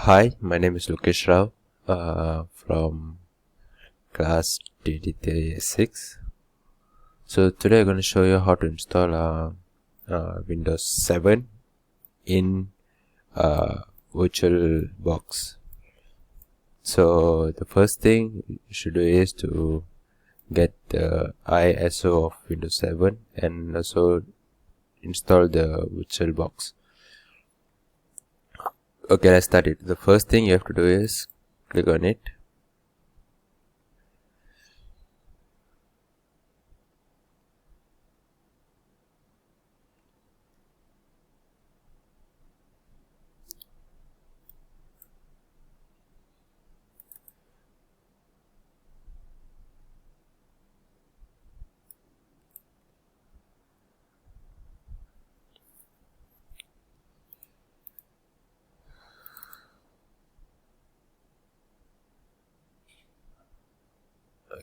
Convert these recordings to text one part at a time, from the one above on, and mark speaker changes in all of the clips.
Speaker 1: Hi, my name is Lokesh Rao from class DD36. So today I'm going to show you how to install Windows 7 in VirtualBox. So the first thing you should do is to get the ISO of Windows 7 and also install the VirtualBox. Okay, let's start it. The first thing you have to do is click on it.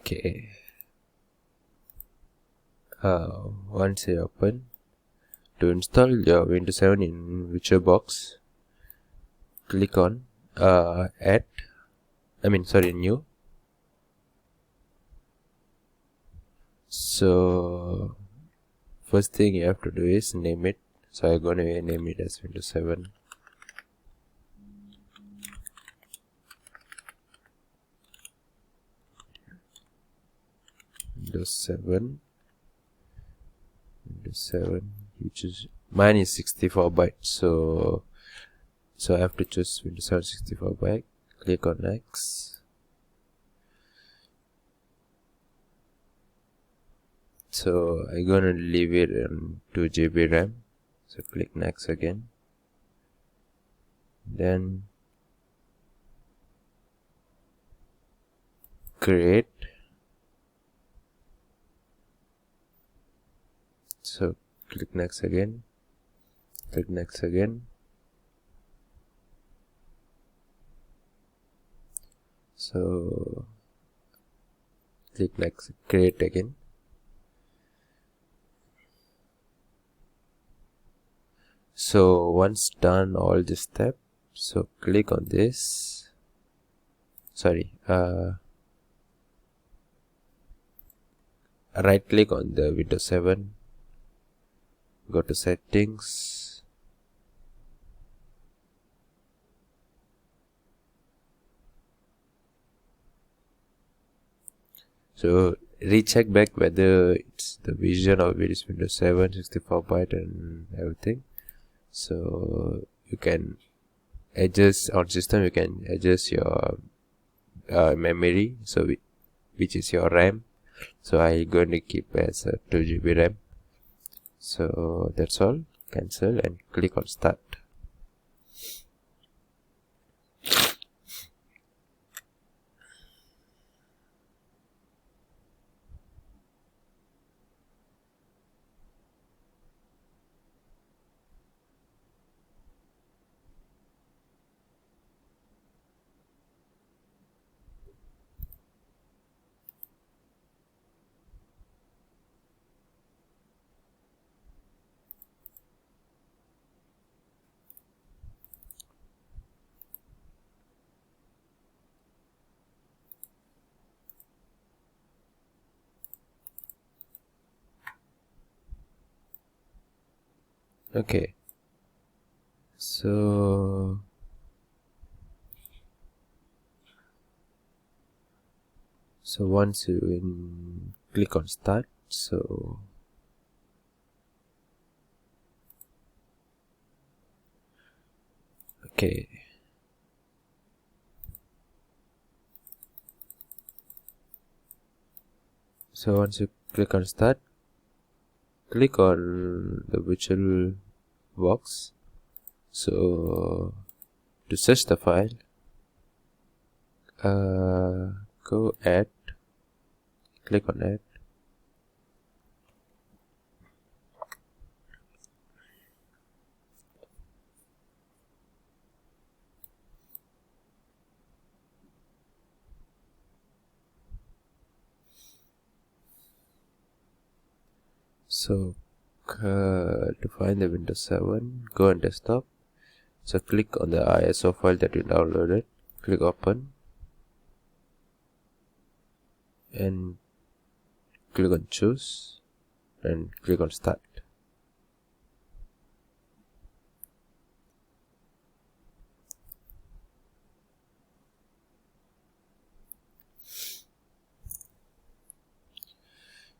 Speaker 1: Okay. Once you open, to install your Windows 7 in VirtualBox, click on new. So first thing you have to do is name it. So I'm gonna name it as Windows 7. Windows 7. Windows 7. You choose. Mine is 64 bytes. So I have to choose Windows 7 64 byte. Click on next. So I'm gonna leave it on 2 GB RAM. So click next again. Then create. So click next again. Click next again. So click next, create again. So once done all this step, so click on this. Right click on the Windows 7. Go to settings. So recheck back whether it's the version of it is Windows 7 64 byte and everything. So you can adjust on system. You can adjust your memory. So which is your RAM. So I'm going to keep as a 2 GB RAM. So that's all. Cancel and click on start. Okay. So once you click on start, so okay. So once you click on start, click on the virtual box. So to search the file, go add, click on add. So to find the Windows 7, go on desktop. So click on the ISO file that you downloaded, click open, and click on choose, and click on start.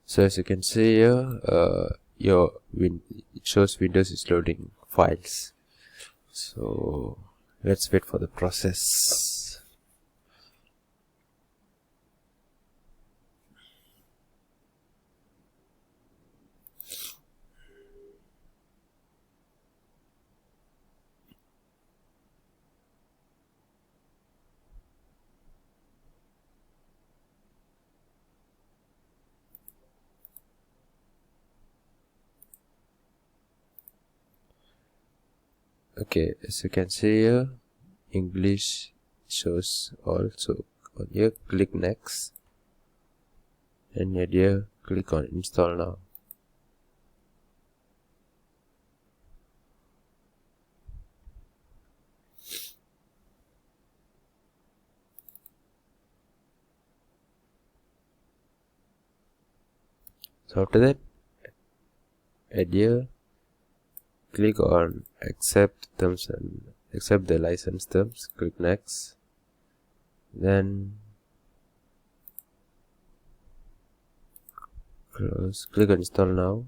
Speaker 1: So as you can see here, it shows Windows is loading files. So let's wait for the process. Okay, as you can see here, English shows all. So on here, click next, and here click on install now. So after that, at here, click on accept terms and accept the license terms. Click next. Then close. Click on install now.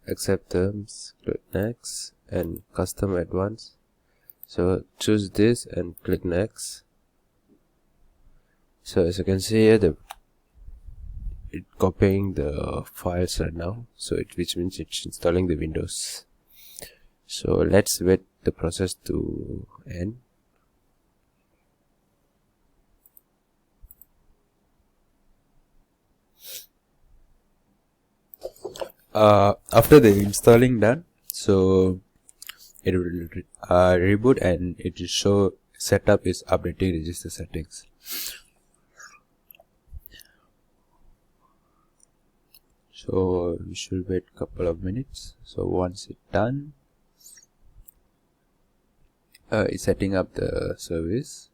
Speaker 1: Accept terms. Click next and custom advanced. So choose this and click next. So as you can see here, it copying the files right now, so which means it's installing the Windows. So let's wait the process to end. After the installing done, so it will reboot and it will show setup is updating register settings. So we should wait a couple of minutes. So once it's done, it's setting up the service.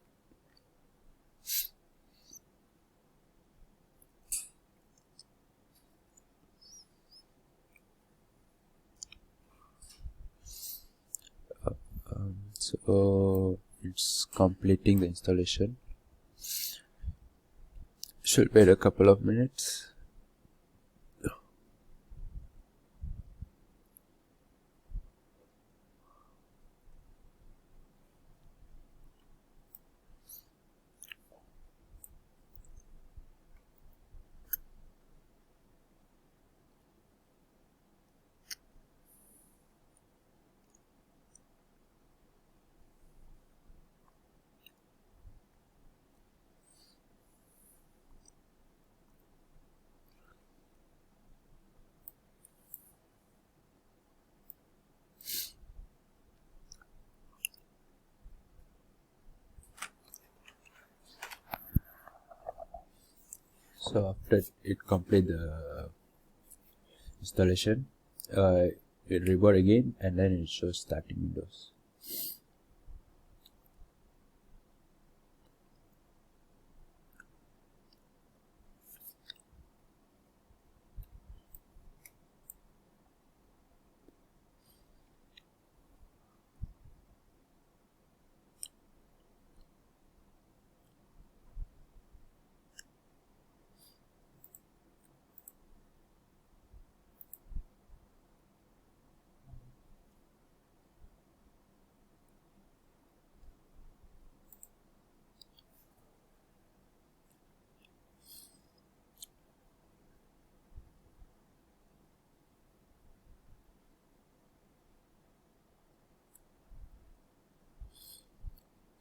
Speaker 1: So it's completing the installation. Should wait a couple of minutes. So after it complete the installation, it reboot again and then it shows starting Windows.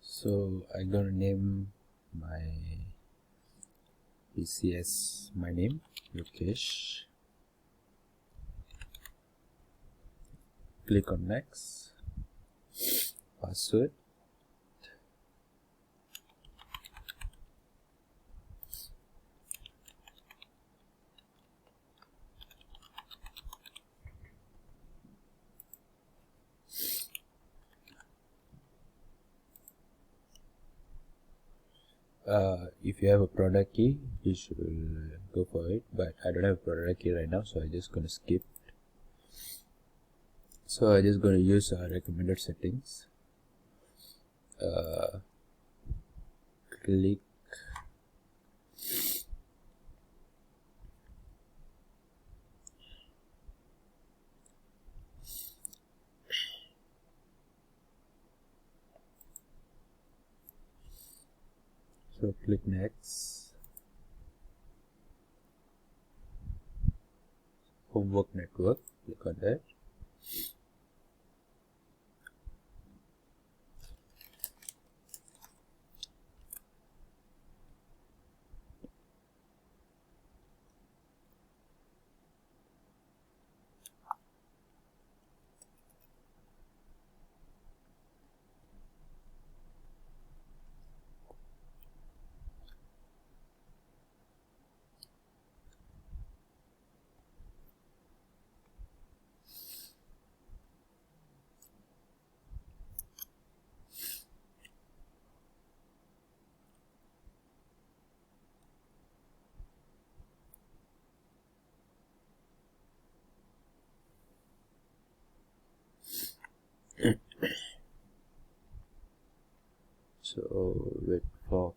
Speaker 1: So I'm gonna name my PC as my name, Lokesh. Click on next. Password. if you have a product key, you should go for it, but I don't have a product key right now, so I'm just gonna skip. So I'm just gonna use recommended settings. Click so click next. Homework network, click on that. So wait for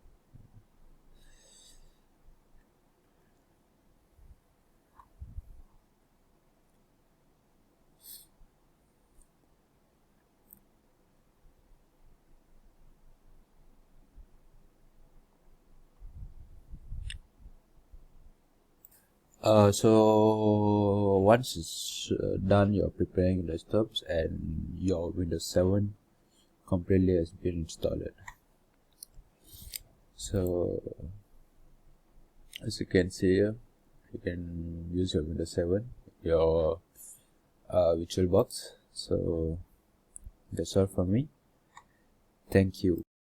Speaker 1: so once it's done, you're preparing desktops and your Windows 7 completely has been installed. So as you can see here, you can use your Windows 7, your VirtualBox. So that's all from me. Thank you.